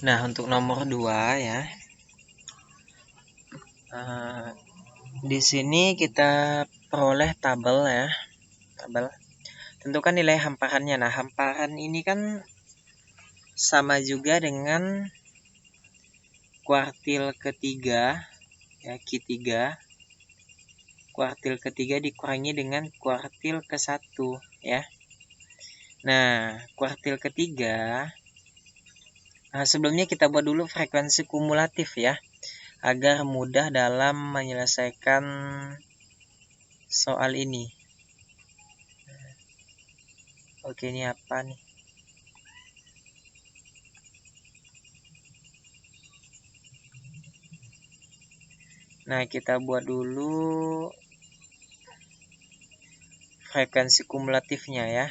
Nah, untuk nomor 2 ya. Di sini kita peroleh tabel ya. Tabel. Tentukan nilai hamparannya. Nah, hamparan ini kan sama juga dengan kuartil ketiga ya, Q3. Kuartil ketiga dikurangi dengan kuartil ke-1 ya. Nah, kuartil ketiga, sebelumnya kita buat dulu frekuensi kumulatif ya, agar mudah dalam menyelesaikan soal ini. Oke, ini apa nih? Nah, kita buat dulu frekuensi kumulatifnya ya.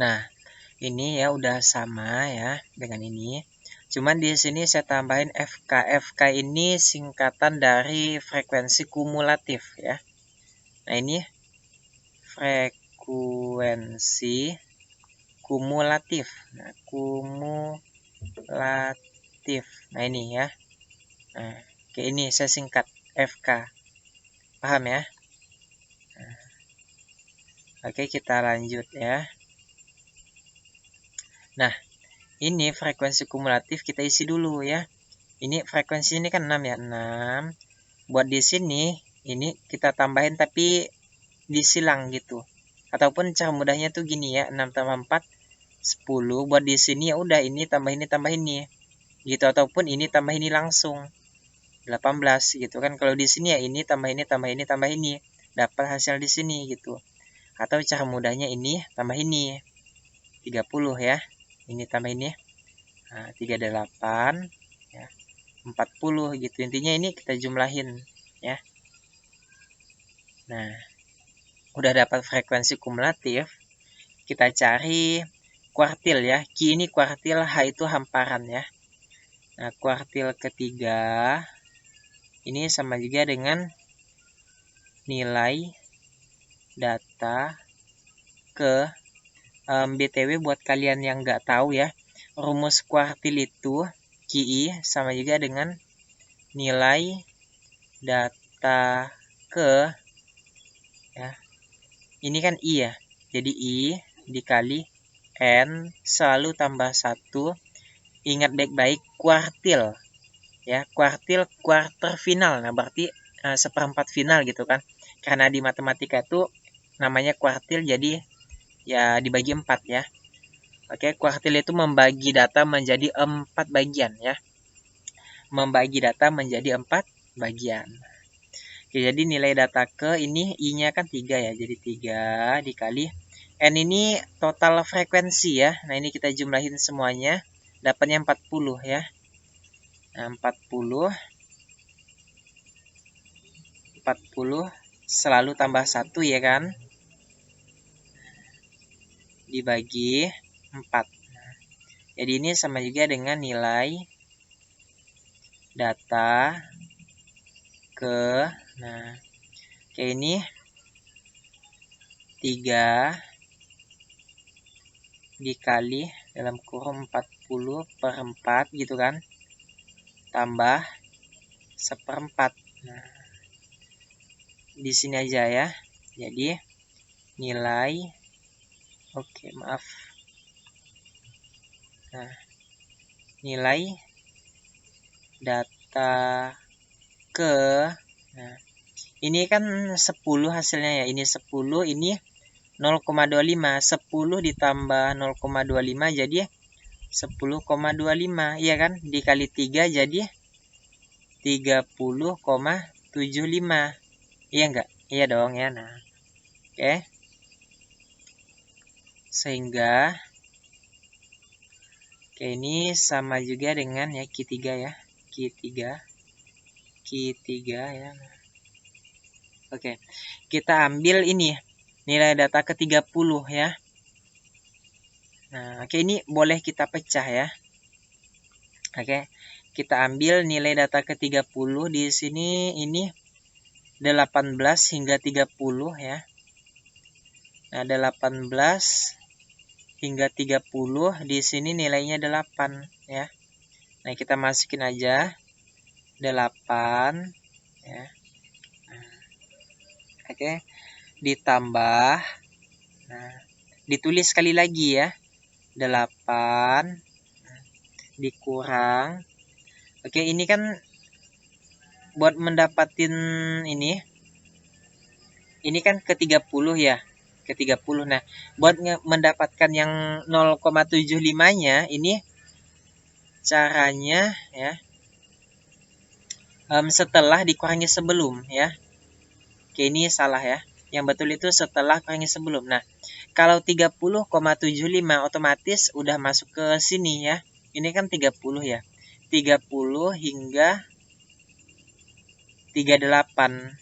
Nah, ini ya udah sama ya dengan ini. Cuman di sini saya tambahin FK. FK ini singkatan dari frekuensi kumulatif ya. Nah, ini frekuensi kumulatif. Nah, kumulatif. Nah, ini ya. Nah, kayak ini saya singkat FK. Paham ya? Nah, oke, kita lanjut ya. Nah, ini frekuensi kumulatif kita isi dulu ya. Ini frekuensi ini kan 6 ya, 6. Buat di sini ini kita tambahin tapi disilang gitu. Ataupun cara mudahnya tuh gini ya, 6 tambah 4 10. Buat di sini ya udah ini tambah ini gitu, ataupun ini tambah ini langsung 18 gitu kan. Kalau di sini ya ini tambah ini dapat hasil di sini gitu. Atau cara mudahnya ini tambah ini 30 ya. Ini tambah ini. Nah, 38 ya. 40 gitu. Intinya ini kita jumlahin ya. Nah, udah dapat frekuensi kumulatif, kita cari kuartil ya. Q ini kuartil, H itu hamparan ya. Nah, kuartil ketiga ini sama juga dengan nilai data ke BTW buat kalian yang nggak tahu ya, rumus kuartil itu QI sama juga dengan nilai data ke ya. Ini kan I ya. Jadi I dikali N selalu tambah 1. Ingat baik-baik kuartil ya, kuartil kuarter final. Nah, berarti seperempat final gitu kan. Karena di matematika itu namanya kuartil, jadi ya dibagi 4 ya. Oke, kuartil itu membagi data menjadi 4 bagian ya. Membagi data menjadi 4 bagian. Oke, jadi nilai data ke ini I-nya kan 3 ya. Jadi 3 dikali N ini total frekuensi ya. Nah, ini kita jumlahin semuanya. Dapatnya 40 ya. Nah, 40 selalu tambah 1 ya kan. Dibagi 4. Nah, jadi ini sama juga dengan nilai data ke, nah, kayak ini 3 dikali dalam kurung 40 per 4 gitu kan, tambah 1/4. Nah, di sini aja ya. Jadi nilai, oke maaf. Nah, nilai data ke, nah, ini kan 10 hasilnya ya. Ini 10, ini 0,25. 10 ditambah 0,25 jadi 10,25. Iya kan? Dikali 3 jadi 30,75. Iya enggak? Iya dong ya. Nah, oke. Sehingga ini sama juga dengan ya Q3 ya. Q3 ya. Oke. Kita ambil ini nilai data ke 30 ya. Nah, oke, ini boleh kita pecah ya. Oke. Kita ambil nilai data ke 30 di sini, ini 18 hingga 30 ya. Nah, 18 hingga 30, di sini nilainya 8 ya. Nah, kita masukin aja 8 ya. Oke, ditambah, nah, ditulis sekali lagi ya, 8 dikurang. Oke, ini kan buat mendapatin ini kan ke 30 ya, ke 30. Nah, buat mendapatkan yang 0,75-nya ini caranya ya, setelah dikurangi sebelum ya. Oke, ini salah ya. Yang betul itu setelah kurangi sebelum. Nah, kalau 30,75 otomatis udah masuk ke sini ya. Ini kan 30 ya. 30 hingga 38.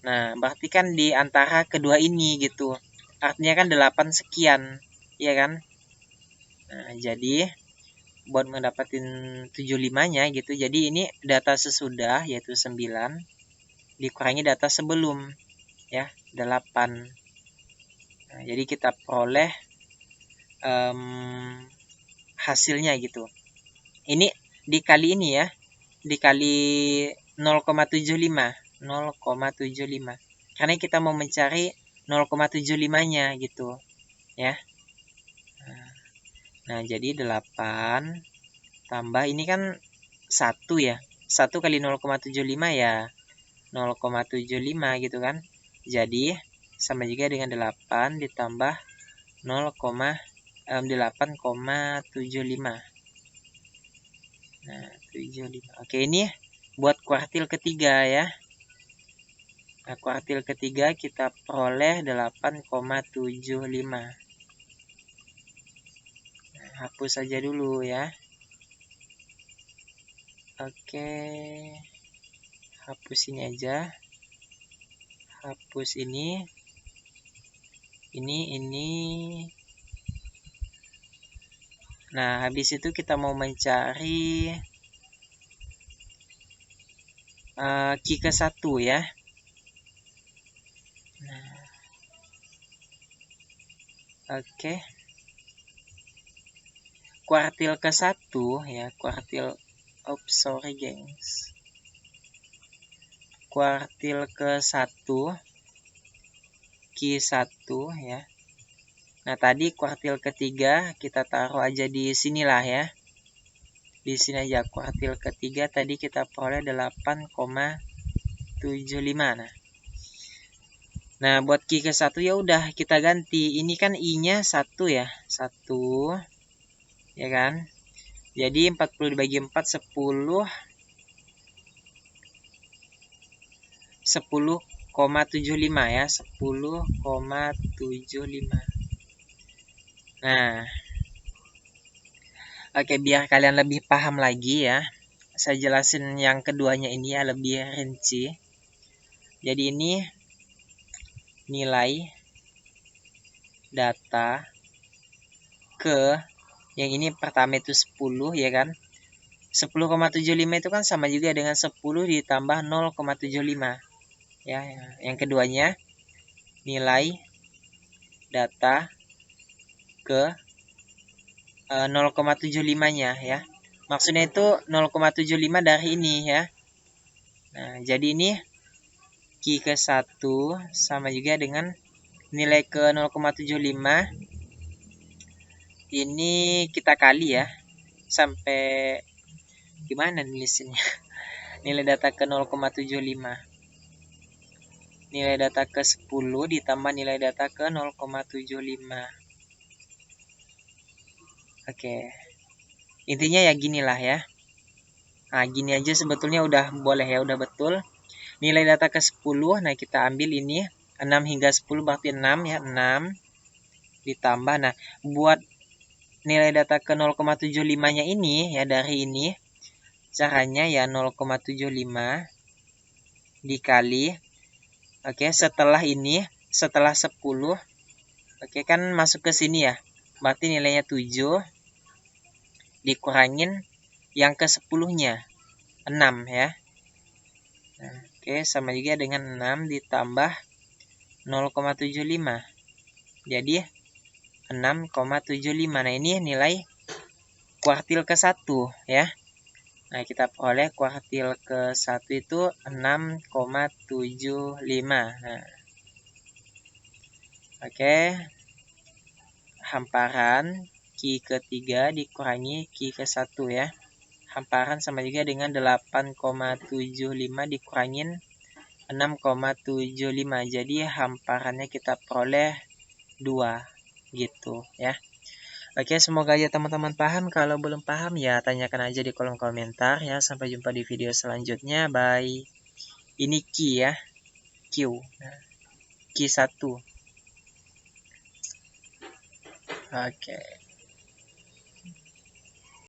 Nah, berarti kan di antara kedua ini gitu. Artinya kan 8 sekian, ya kan? Nah, jadi buat mendapatkan 75-nya gitu. Jadi ini data sesudah yaitu 9 dikurangi data sebelum ya, 8. Nah, jadi kita peroleh hasilnya gitu. Ini dikali ini ya, dikali 0,75 karena kita mau mencari 0,75-nya gitu ya. Nah, jadi 8 tambah ini kan 1 ya, 1 kali 0,75 ya 0,75 gitu kan. Jadi sama juga dengan 8 ditambah 8,75. Nah, 75. Oke, ini buat kuartil ketiga ya. Nah, kuartil ketiga kita peroleh 8,75. Nah, hapus saja dulu ya. Oke. Hapus ini aja. Hapus ini. Nah, habis itu kita mau mencari Q ke 1 ya. Nah, oke. Kuartil ke 1 ya, kuartil, sorry gengs. Kuartil ke 1 Q1 ya. Nah, tadi kuartil ketiga kita taruh aja di sinilah ya. Di sini aja kuartil ketiga tadi kita peroleh 8,75. Nah, buat Q ke 1 ya udah kita ganti. Ini kan I-nya 1 ya. 1 ya kan? Jadi 40 dibagi 4 10,75 ya, 10,75. Nah, oke, biar kalian lebih paham lagi ya, saya jelasin yang keduanya ini ya lebih rinci. Jadi ini nilai data ke yang ini pertama itu 10 ya kan. 10,75 itu kan sama juga dengan 10 ditambah 0,75 ya. Yang keduanya nilai data ke 0,75-nya ya. Maksudnya itu 0,75 dari ini ya. Nah, jadi ini Q ke 1 sama juga dengan nilai ke 0,75. Ini kita kali ya. Sampai gimana nulisinnya? Nilai data ke 0,75. Nilai data ke 10 ditambah nilai data ke 0,75. Oke. Intinya ya ginilah ya. Nah, gini aja sebetulnya udah boleh ya, udah betul. Nilai data ke 10, nah kita ambil ini 6 hingga 10 berarti 6 ya, 6 ditambah. Nah, buat nilai data ke 0,75-nya ini ya, dari ini caranya ya 0,75 dikali, oke, setelah ini, setelah 10, oke kan masuk ke sini ya, berarti nilainya 7 dikurangin yang ke 10-nya 6 ya. Nah, oke, sama juga dengan 6 ditambah 0,75. Jadi 6,75. Nah, ini nilai kuartil ke-1 ya. Nah, kita peroleh kuartil ke-1 itu 6,75. Nah, oke. Hamparan Q ke-3 dikurangi Q ke-1 ya. Hamparan sama juga dengan 8,75 dikurangin 6,75. Jadi hamparannya kita peroleh 2 gitu ya. Oke, semoga aja teman-teman paham. Kalau belum paham ya tanyakan aja di kolom komentar ya. Sampai jumpa di video selanjutnya. Bye. Ini Q ya. Q. Q1. Oke.